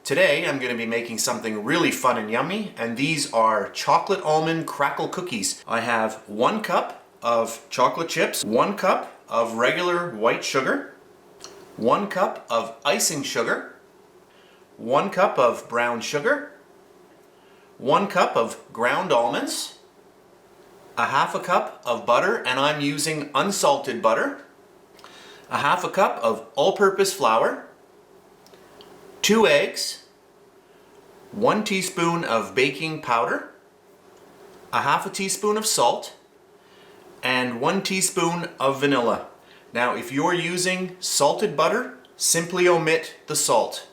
Today I'm going to be making something really fun and yummy, and these are chocolate almond crackle cookies. I have 1 cup of chocolate chips, 1 cup of regular white sugar, 1 cup of icing sugar, 1 cup of brown sugar, 1 cup of ground almonds, a half a cup of butter, and I'm using unsalted butter, a half a cup of all-purpose flour, 2 eggs, 1 teaspoon of baking powder, a half a teaspoon of salt, and 1 teaspoon of vanilla. Now, if you're using salted butter, simply omit the salt.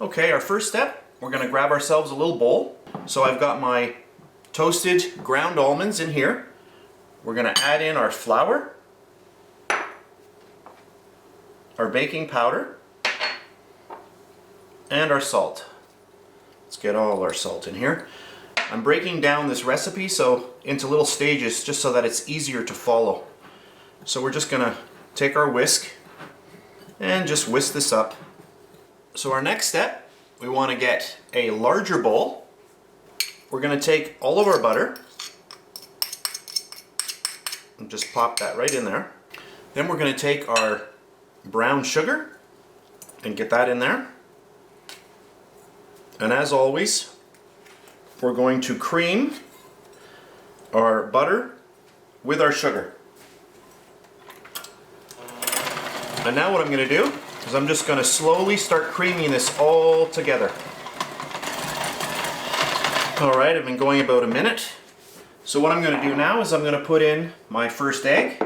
Okay, our first step, we're going to grab ourselves a little bowl. So I've got my toasted ground almonds in here. We're going to add in our flour, our baking powder, and our salt. Let's get all our salt in here. I'm breaking down this recipe into little stages just so that it's easier to follow. So we're just gonna take our whisk and just whisk this up. So our next step, we want to get a larger bowl. We're gonna take all of our butter and just pop that right in there. Then we're gonna take our brown sugar and get that in there. And as always, we're going to cream our butter with our sugar. And now what I'm going to do is I'm just going to slowly start creaming this all together. Alright, I've been going about a minute. So what I'm going to do now is I'm going to put in my first egg.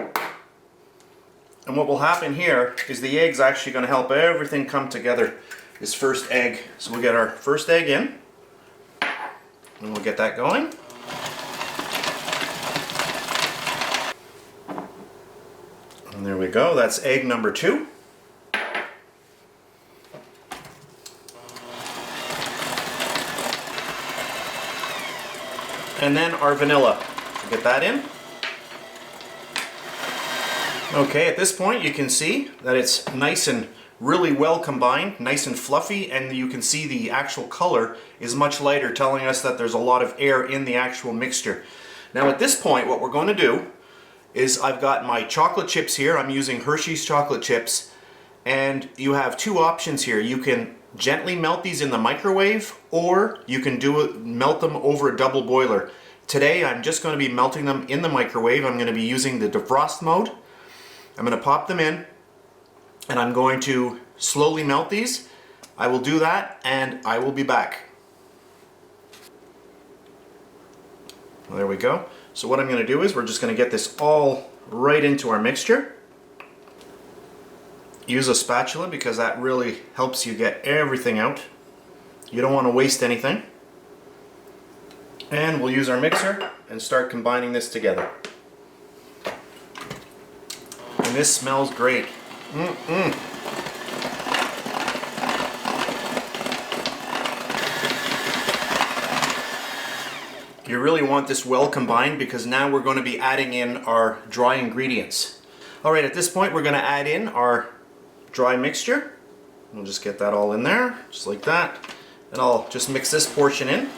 And what will happen here is the egg's actually going to help everything come together. This first egg. So we'll get our first egg in, and we'll get that going. And there we go, that's egg number 2. And then our vanilla. We'll get that in. Okay, at this point you can see that it's nice and really well combined, nice and fluffy, and you can see the actual color is much lighter, telling us that there's a lot of air in the actual mixture. Now at this point, what we're going to do is I've got my chocolate chips here. I'm using Hershey's chocolate chips, and you have 2 options here. You can gently melt these in the microwave, or you can melt them over a double boiler. Today I'm just going to be melting them in the microwave. I'm going to be using the defrost mode. I'm going to pop them in, and I'm going to slowly melt these. I will do that and I will be back. Well, there we go. So what I'm going to do is we're just going to get this all right into our mixture. Use a spatula because that really helps you get everything out. You don't want to waste anything. And we'll use our mixer and start combining this together. And this smells great. You really want this well combined because now we're going to be adding in our dry ingredients. Alright, at this point we're going to add in our dry mixture. We'll just get that all in there, just like that. And I'll just mix this portion in.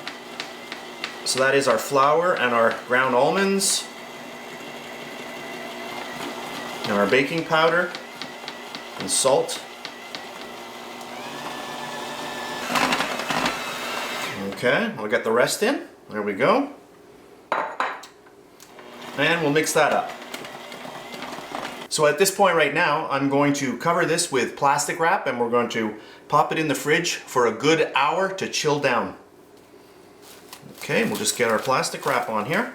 So that is our flour and our ground almonds, and our baking powder, and salt. Okay, we'll get the rest in. There we go. And we'll mix that up. So at this point right now, I'm going to cover this with plastic wrap, and we're going to pop it in the fridge for a good hour to chill down. Okay, we'll just get our plastic wrap on here.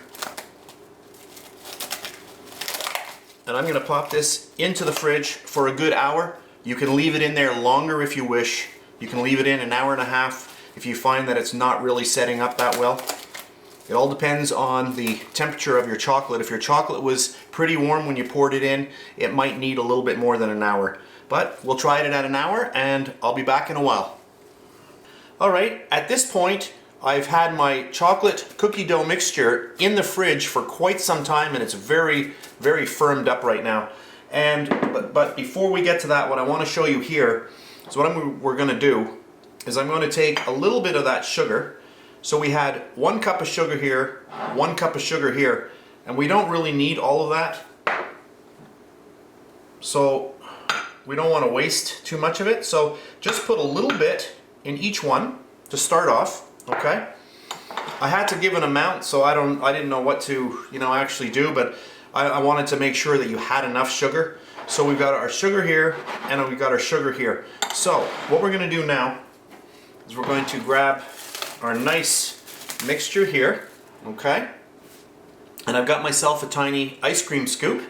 And I'm going to pop this into the fridge for a good hour. You can leave it in there longer if you wish. You can leave it in an hour and a half if you find that it's not really setting up that well. It all depends on the temperature of your chocolate. If your chocolate was pretty warm when you poured it in, it might need a little bit more than an hour. But we'll try it at an hour and I'll be back in a while. Alright, at this point I've had my chocolate cookie dough mixture in the fridge for quite some time, and it's very, very firmed up right now. But before we get to that, what I want to show you here is what we're going to do is I'm going to take a little bit of that sugar. So we had 1 cup of sugar here, 1 cup of sugar here, and we don't really need all of that. So we don't want to waste too much of it. So just put a little bit in each one to start off, okay? I had to give an amount, so I didn't know what to, actually do, but I wanted to make sure that you had enough sugar. So we've got our sugar here, and we've got our sugar here. So what we're going to do now is we're going to grab our nice mixture here, okay? And I've got myself a tiny ice cream scoop,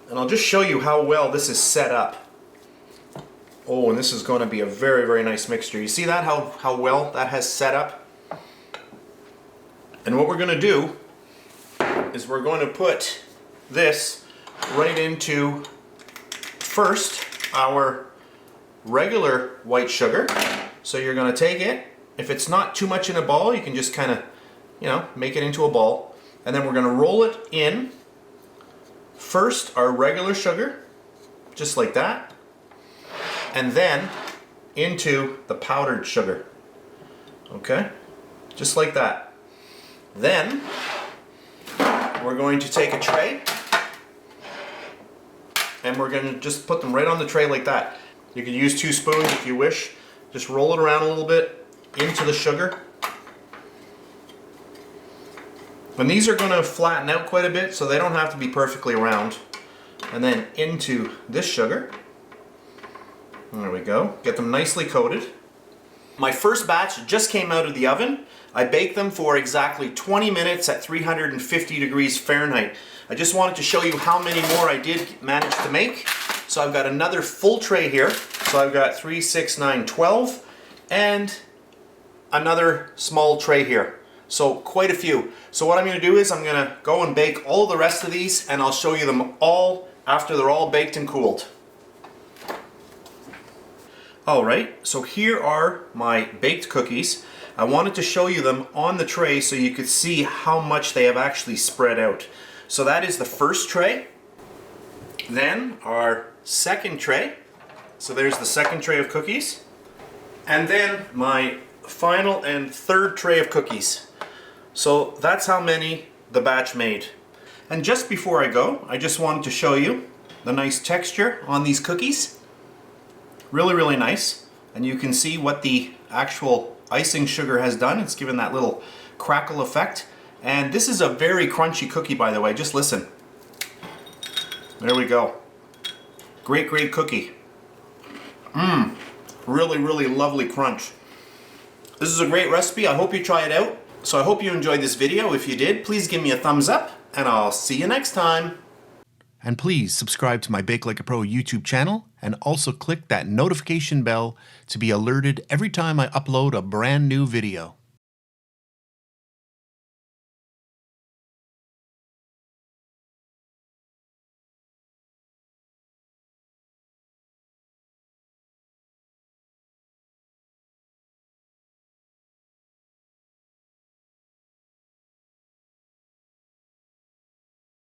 and I'll just show you how well this is set up. Oh, and this is going to be a very, very nice mixture. You see that, how well that has set up? And what we're going to do is we're going to put this right into, first, our regular white sugar. So you're going to take it. If it's not too much in a ball, you can just kind of, make it into a ball. And then we're going to roll it in. First, our regular sugar, just like that. And then into the powdered sugar. Okay? Just like that. Then, we're going to take a tray. And we're going to just put them right on the tray like that. You can use 2 spoons if you wish. Just roll it around a little bit into the sugar. And these are going to flatten out quite a bit, so they don't have to be perfectly round. And then into this sugar. There we go. Get them nicely coated. My first batch just came out of the oven. I baked them for exactly 20 minutes at 350 degrees Fahrenheit. I just wanted to show you how many more I did manage to make. So I've got another full tray here. So I've got 3, 6, 9, 12, and another small tray here. So quite a few. So what I'm going to do is I'm going to go and bake all the rest of these, and I'll show you them all after they're all baked and cooled. Alright, so here are my baked cookies. I wanted to show you them on the tray so you could see how much they have actually spread out. So that is the first tray. Then our second tray. So there's the second tray of cookies. And then my final and third tray of cookies. So that's how many the batch made. And just before I go, I just wanted to show you the nice texture on these cookies. Really, really nice. And you can see what the actual icing sugar has done. It's given that little crackle effect. And this is a very crunchy cookie, by the way. Just listen. There we go. Great, great cookie. Really, really lovely crunch. This is a great recipe. I hope you try it out. So I hope you enjoyed this video. If you did, please give me a thumbs up, and I'll see you next time. And please subscribe to my Bake Like a Pro YouTube channel, and also click that notification bell to be alerted every time I upload a brand new video.